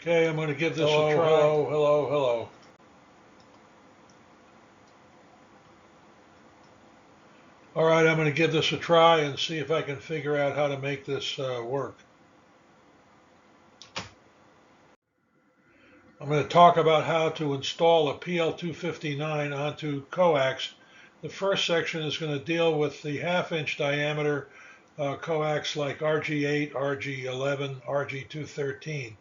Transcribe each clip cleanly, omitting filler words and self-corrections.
Okay, I'm going to give this a try. Hello. All right, I'm going to give this a try and see if I can figure out how to make this work. I'm going to talk about how to install a PL259 onto coax. The first section is going to deal with the half-inch diameter coax like RG8, RG11, RG213.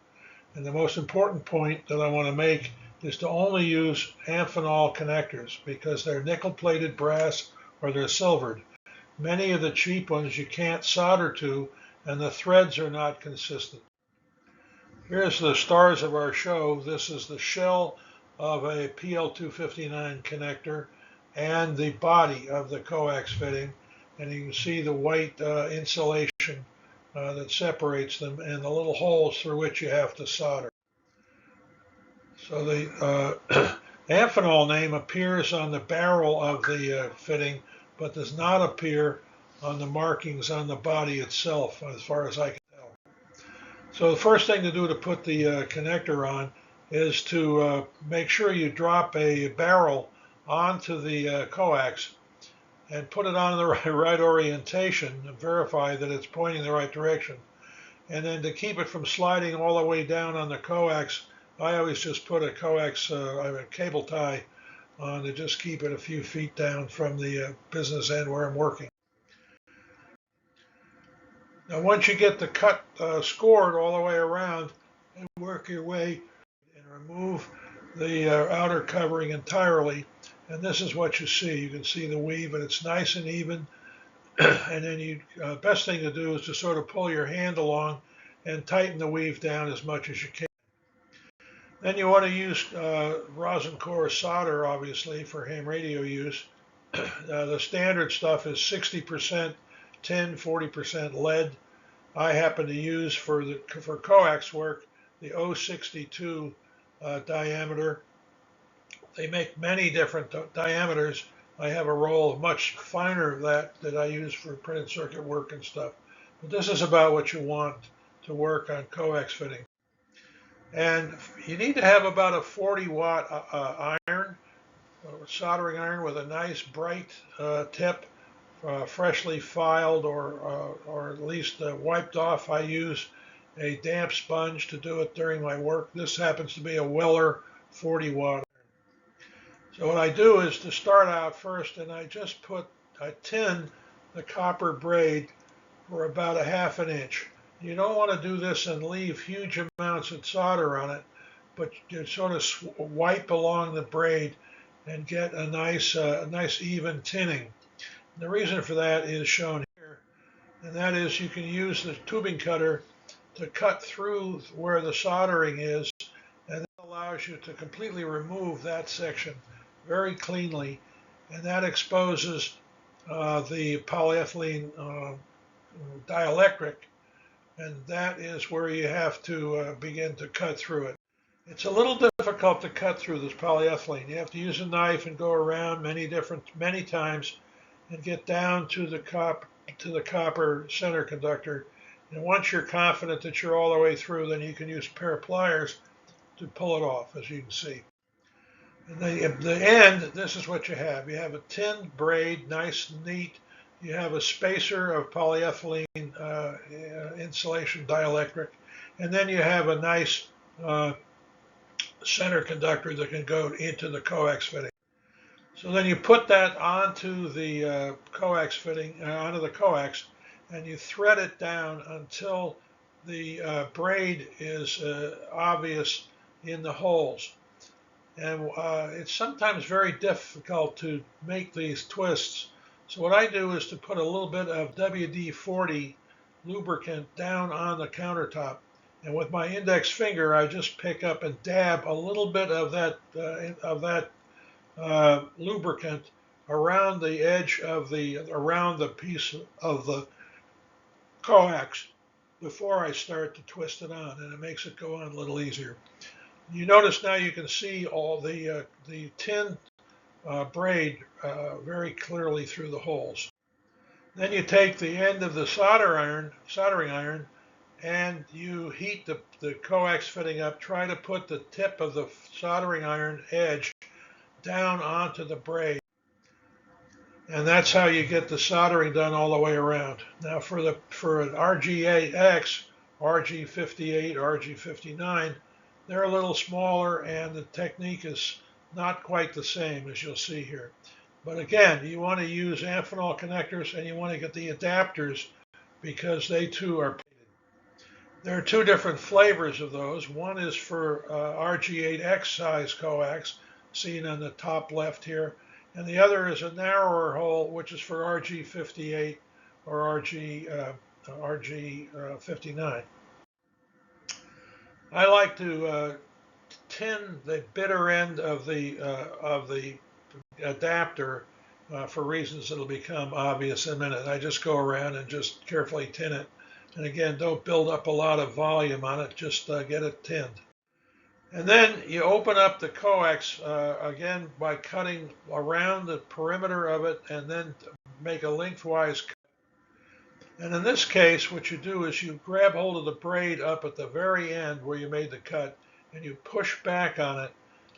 And the most important point that I want to make is to only use amphenol connectors because they're nickel-plated brass or they're silvered. Many of the cheap ones you can't solder to, and the threads are not consistent. Here's the stars of our show. This is the shell of a PL259 connector and the body of the coax fitting. And you can see the white insulation that separates them and the little holes through which you have to solder. So the amphenol name appears on the barrel of the fitting, but does not appear on the markings on the body itself, as far as I can tell. So the first thing to do to put the connector on is to make sure you drop a barrel onto the coax and put it on the right orientation and verify that it's pointing the right direction. And then to keep it from sliding all the way down on the coax, I always just put a coax, a cable tie on to just keep it a few feet down from the business end where I'm working. Now once you get the cut scored all the way around, and work your way and remove the outer covering entirely. And this is what you see. You can see the weave, and it's nice and even. And then you best thing to do is to sort of pull your hand along and tighten the weave down as much as you can. Then you want to use rosin core solder, obviously, for ham radio use. The standard stuff is 60% tin, 40% lead. I happen to use for coax work the 062 diameter. They make many different diameters. I have a roll of much finer that I use for printed circuit work and stuff. But this is about what you want to work on coax fitting. And you need to have about a 40-watt iron, soldering iron with a nice bright tip, freshly filed or at least wiped off. I use a damp sponge to do it during my work. This happens to be a Weller 40-watt. So what I do is to start out first, and I just tin the copper braid for about 1/2 inch. You don't want to do this and leave huge amounts of solder on it, but you sort of wipe along the braid and get a nice even tinning. And the reason for that is shown here, and that is you can use the tubing cutter to cut through where the soldering is, and that allows you to completely remove that section very cleanly, and that exposes the polyethylene dielectric, and that is where you have to begin to cut through it. It's a little difficult to cut through this polyethylene. You have to use a knife and go around many times and get down to the copper center conductor. And once you're confident that you're all the way through, then you can use a pair of pliers to pull it off, as you can see. And at the end, this is what you have. You have a tin braid, nice and neat. You have a spacer of polyethylene insulation dielectric. And then you have a nice center conductor that can go into the coax fitting. So then you put that onto the coax fitting, onto the coax, and you thread it down until the braid is obvious in the holes. And it's sometimes very difficult to make these twists. So what I do is to put a little bit of WD-40 lubricant down on the countertop. And with my index finger, I just pick up and dab a little bit of that lubricant around the edge of around the piece of the coax before I start to twist it on, and it makes it go on a little easier. You notice now you can see all the tin braid very clearly through the holes. Then you take the end of the soldering iron and you heat the coax fitting up, try to put the tip of the soldering iron edge down onto the braid. And that's how you get the soldering done all the way around. Now for an RG8X, RG58, RG59, they're a little smaller and the technique is not quite the same as you'll see here. But again, you want to use amphenol connectors and you want to get the adapters because they too are painted. There are two different flavors of those. One is for RG8X-size coax, seen on the top left here, and the other is a narrower hole, which is for RG58 or RG59. I like to tin the bitter end of the adapter for reasons that'll become obvious in a minute. I just go around and just carefully tin it. And again, don't build up a lot of volume on it, just get it tinned. And then you open up the coax again by cutting around the perimeter of it and then make a lengthwise cut. And in this case, what you do is you grab hold of the braid up at the very end where you made the cut and you push back on it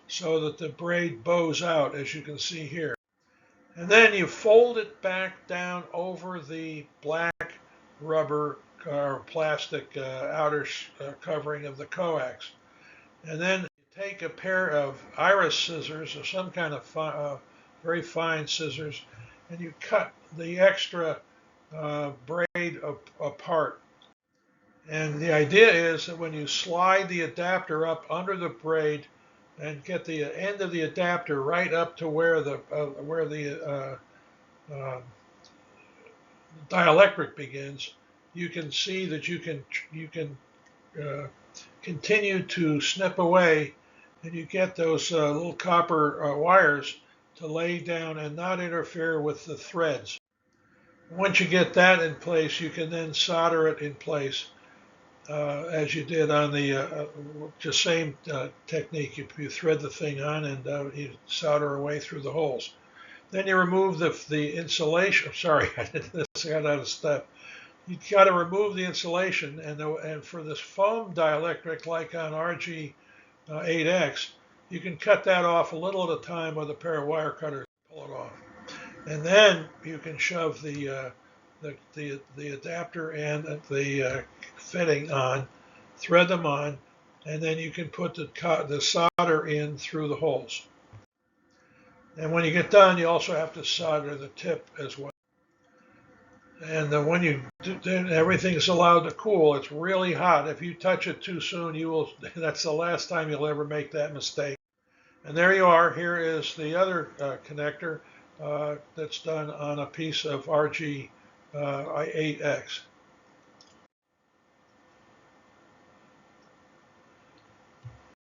so that the braid bows out, as you can see here. And then you fold it back down over the black rubber or plastic outer covering of the coax. And then you take a pair of iris scissors or some kind of very fine scissors and you cut the extra braid apart. And the idea is that when you slide the adapter up under the braid and get the end of the adapter right up to where the dielectric begins, you can see that you can continue to snip away, and you get those little copper wires to lay down and not interfere with the threads. Once you get that in place, you can then solder it in place as you did on the just same technique. You thread the thing on and you solder away through the holes. Then you remove the insulation. Sorry, I got out of step. You got to remove the insulation, and for this foam dielectric, like on RG8X, you can cut that off a little at a time with a pair of wire cutters. Pull it off, and then you can shove the adapter and the fitting on, thread them on, and then you can put the solder in through the holes. And when you get done, you also have to solder the tip as well. And when you do, everything's allowed to cool. It's really hot. If you touch it too soon, that's the last time you'll ever make that mistake. And there you are. Here is the other connector that's done on a piece of RG8X.